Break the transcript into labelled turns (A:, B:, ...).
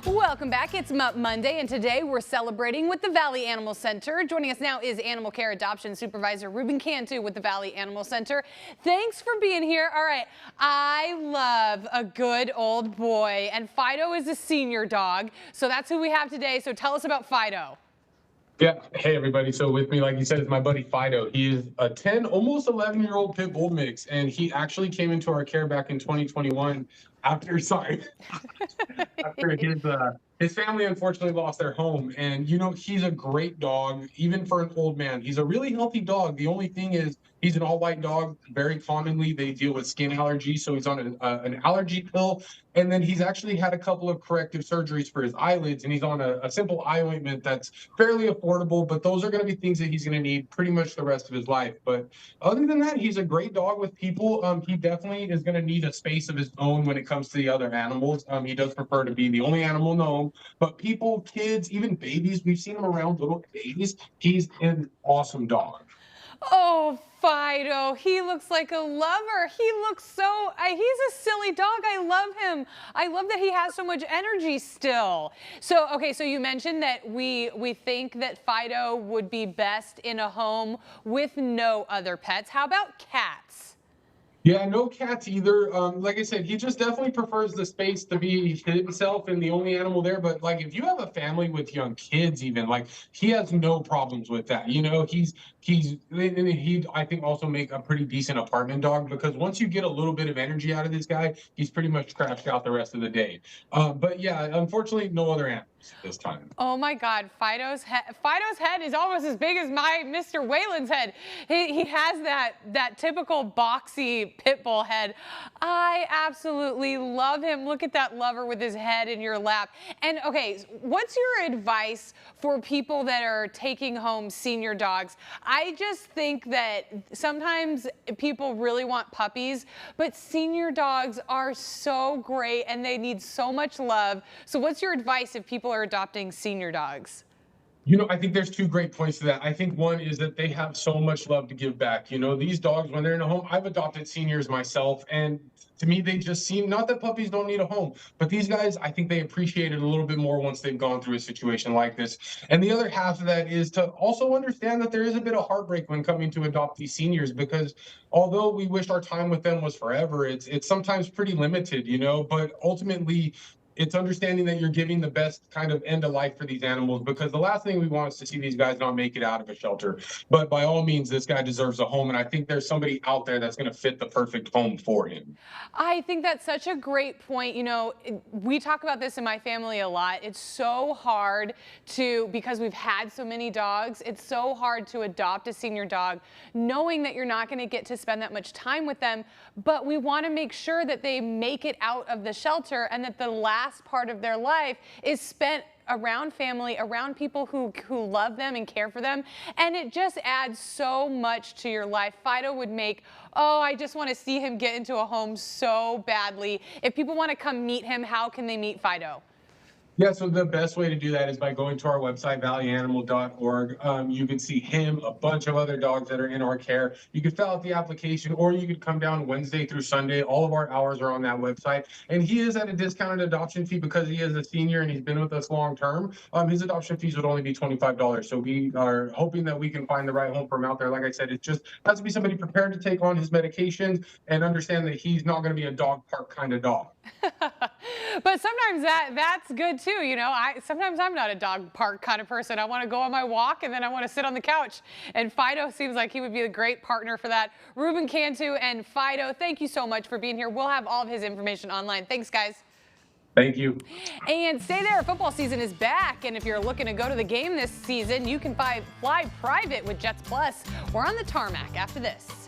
A: Welcome back. It's Monday, and today we're celebrating with the Valley Animal Center. Joining us now is Animal Care Adoption Supervisor Ruben Cantu with the Valley Animal Center. Thanks for being here. All right, I love a good old boy, and Fido is a senior dog, so that's who we have today. So tell us about Fido.
B: Yeah. Hey, everybody. So with me, like you said, is my buddy Fido. He is a 10, almost 11-year-old pit bull mix, and he actually came into our care back in 2021 after, after his family unfortunately lost their home. And, you know, he's a great dog, even for an old man. He's a really healthy dog. The only thing is he's an all-white dog. Very commonly, they deal with skin allergies, so he's on an allergy pill. And then he's actually had a couple of corrective surgeries for his eyelids, and he's on a simple eye ointment that's fairly affordable, but those are going to be things that he's going to need pretty much the rest of his life. But other than that, he's a great dog with people. He definitely is going to need a space of his own when it comes to the other animals. He does prefer to be the only animal in the home, but people, kids, even babies, we've seen him around little babies. He's an awesome dog.
A: Oh, Fido, he looks like a lover. He looks so, he's a silly dog. I love him. I love that he has so much energy still. So, okay, so you mentioned that we think that Fido would be best in a home with no other pets. How about cats?
B: Yeah, no cats either. Like I said, he just definitely prefers the space to be himself and the only animal there. But like, if you have a family with young kids, even like, he has no problems with that. You know, he'd I think also make a pretty decent apartment dog, because once you get a little bit of energy out of this guy, he's pretty much crashed out the rest of the day. But yeah, unfortunately, no other animals this time.
A: Oh my God, Fido's head is almost as big as my Mr. Whalen's head. He has that typical boxy pit bull head. I absolutely love him. Look at that lover with his head in your lap. And okay, what's your advice for people that are taking home senior dogs? I just think that sometimes people really want puppies, but senior dogs are so great and they need so much love. So what's your advice if people are adopting senior dogs?
B: You know, I think there's two great points to that. I think one is that they have so much love to give back. You know, these dogs, when they're in a home, I've adopted seniors myself, and to me, they just seem, not that puppies don't need a home, but these guys, I think they appreciate it a little bit more once they've gone through a situation like this. And the other half of that is to also understand that there is a bit of heartbreak when coming to adopt these seniors, because although we wish our time with them was forever, it's sometimes pretty limited, you know, but ultimately, it's understanding that you're giving the best kind of end of life for these animals, because the last thing we want is to see these guys not make it out of a shelter. But by all means, this guy deserves a home, and I think there's somebody out there that's going to fit the perfect home for him.
A: I think that's such a great point. You know, we talk about this in my family a lot. It's so hard because we've had so many dogs, it's so hard to adopt a senior dog, knowing that you're not going to get to spend that much time with them, but we want to make sure that they make it out of the shelter and that the last part of their life is spent around family, around people who love them and care for them. And it just adds so much to your life. Fido would make, oh, I just want to see him get into a home so badly. If people want to come meet him, how can they meet Fido?
B: Yeah, so the best way to do that is by going to our website, valleyanimal.org. You can see him, a bunch of other dogs that are in our care. You can fill out the application, or you could come down Wednesday through Sunday. All of our hours are on that website. And he is at a discounted adoption fee because he is a senior and he's been with us long term. His adoption fees would only be $25. So we are hoping that we can find the right home for him out there. Like I said, it just has to be somebody prepared to take on his medications and understand that he's not going to be a dog park kind of dog.
A: But sometimes that's good too. You know, sometimes I'm not a dog park kind of person. I want to go on my walk and then I want to sit on the couch. And Fido seems like he would be a great partner for that. Ruben Cantu and Fido, thank you so much for being here. We'll have all of his information online. Thanks, guys.
B: Thank you.
A: And stay there. Football season is back. And if you're looking to go to the game this season, you can fly private with Jets Plus. We're on the tarmac after this.